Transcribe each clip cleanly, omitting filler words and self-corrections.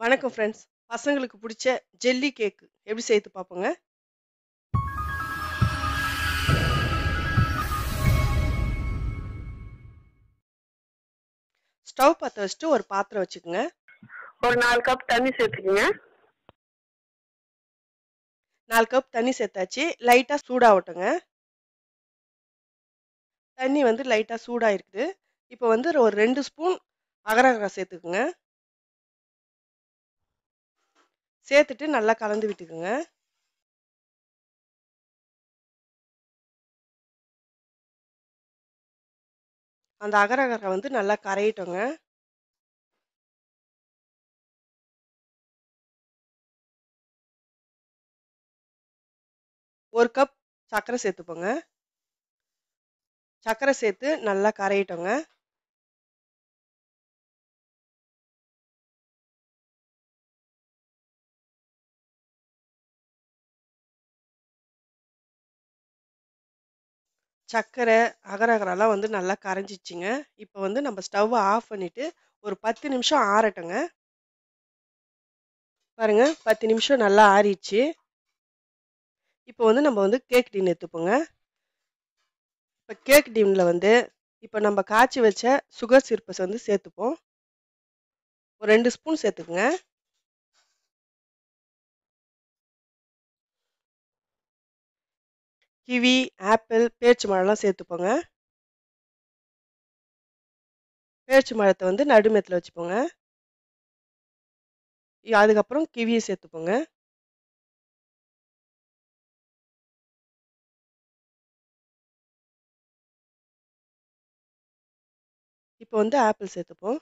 வணக்கம் ஃப்ரெண்ட்ஸ். பசங்களுக்கு பிடிச்ச ஜெல்லி கேக் எப்படி செய்து பார்ப்போங்க. ஸ்டவ் பற்ற வச்சுட்டு ஒரு பாத்திரம் வச்சுக்கோங்க. ஒரு 4 கப் தண்ணி சேர்த்துக்குங்க. 4 கப் தண்ணி சேர்த்தாச்சு. லைட்டாக சூடாகட்டுங்க. தண்ணி வந்து லைட்டாக சூடாயிருக்குது. இப்போ வந்து ஒரு 2 ஸ்பூன் அகரகரை சேர்த்துக்குங்க. சேர்த்துட்டு நல்லா கலந்து விட்டுக்குங்க. அந்த அகரகரை வந்து நல்லா கரையிட்டோங்க. ஒரு கப் சர்க்கரை சேர்த்துப்போங்க. சர்க்கரை சேர்த்து நல்லா கரையிட்டோங்க. சர்க்கரை அகரகரெல்லாம் வந்து நல்லா கரைஞ்சிச்சிங்க. இப்போ வந்து நம்ம ஸ்டவ்வை ஆஃப் பண்ணிவிட்டு ஒரு 10 நிமிஷம் ஆறட்டுங்க. பாருங்க 10 நிமிஷம் நல்லா ஆறிடுச்சு. இப்போ வந்து நம்ம வந்து கேக் டின் எடுத்துப்போங்க. இப்போ கேக் டின்னில் வந்து இப்போ நம்ம காய்ச்சி வச்ச சுகர் சிரப்பை வந்து சேர்த்துப்போம். ஒரு 2 ஸ்பூன் சேர்த்துக்குங்க. Kiwi, apple, பேரிச்சம்பழம்லாம் சேர்த்துப்போங்க. பேரிச்சம்பழத்தை வந்து நடுமேத்தில் வச்சுப்போங்க. அதுக்கப்புறம் கிவியை சேர்த்துப்போங்க. இப்போ வந்து ஆப்பிள் சேர்த்துப்போம்.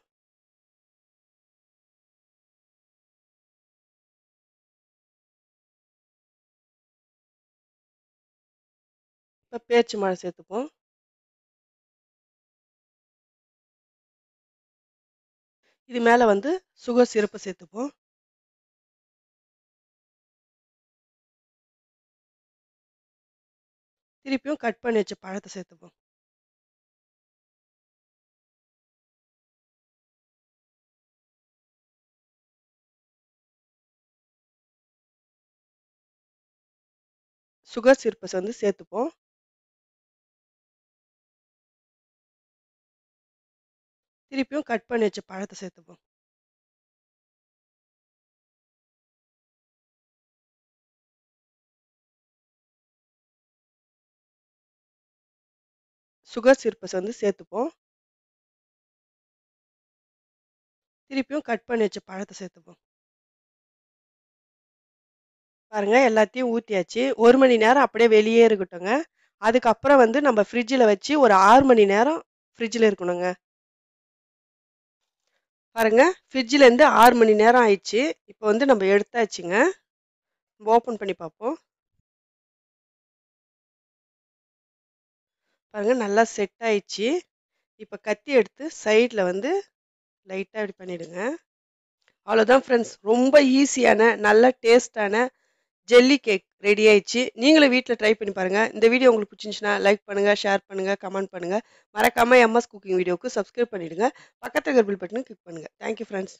இப்போ பேரிச்சம்பழம் சேர்த்துப்போம். இது மேலே வந்து சுகர் சிரப்பை சேர்த்துப்போம். திருப்பியும் கட் பண்ணி வச்ச பழத்தை சேர்த்துப்போம். சுகர் சிரப்பை வந்து சேர்த்துப்போம். திருப்பியும் கட் பண்ணி வச்ச பழத்தை சேர்த்துப்போம். சுகர் சிரப்பை வந்து சேர்த்துப்போம். திருப்பியும் கட் பண்ணி வச்ச பழத்தை சேர்த்துப்போம். பாருங்க எல்லாத்தையும் ஊற்றியாச்சு. 1 மணி நேரம் அப்படியே வெளியே இருக்கட்டுங்க. அதுக்கப்புறம் வந்து நம்ம ஃப்ரிட்ஜில் வச்சு ஒரு 6 மணி நேரம் ஃப்ரிட்ஜில் இருக்கணுங்க. பாருங்க ஃப்ரிட்ஜிலேருந்து 6 மணி நேரம் ஆயிடுச்சு. இப்போ வந்து நம்ம எடுத்தாச்சுங்க. ஓப்பன் பண்ணி பார்ப்போம். பாருங்க நல்லா செட் ஆயிடுச்சு. இப்போ கத்தி எடுத்து சைடில் வந்து லைட்டாக இப்படி பண்ணிவிடுங்க. அவ்வளோதான் ஃப்ரெண்ட்ஸ். ரொம்ப ஈஸியான நல்ல டேஸ்டான ஜெல்லி கேக் ரெடி ஆயிடுச்சு. நீங்களும் வீட்டில் ட்ரை பண்ணி பாருங்கள். இந்த வீடியோ உங்களுக்கு பிடிச்சிருந்துச்சுன்னா லைக் பண்ணுங்கள், ஷேர் பண்ணுங்கள், கமெண்ட் பண்ணுங்கள். மறக்காமல் எம்எஸ் குக்கிங் வீடியோவுக்கு சப்ஸ்கிரைப் பண்ணிவிடுங்க. பக்கத்தில் இருக்கிற பெல் பட்டனை கிளிக் பண்ணுங்கள். Thank you friends.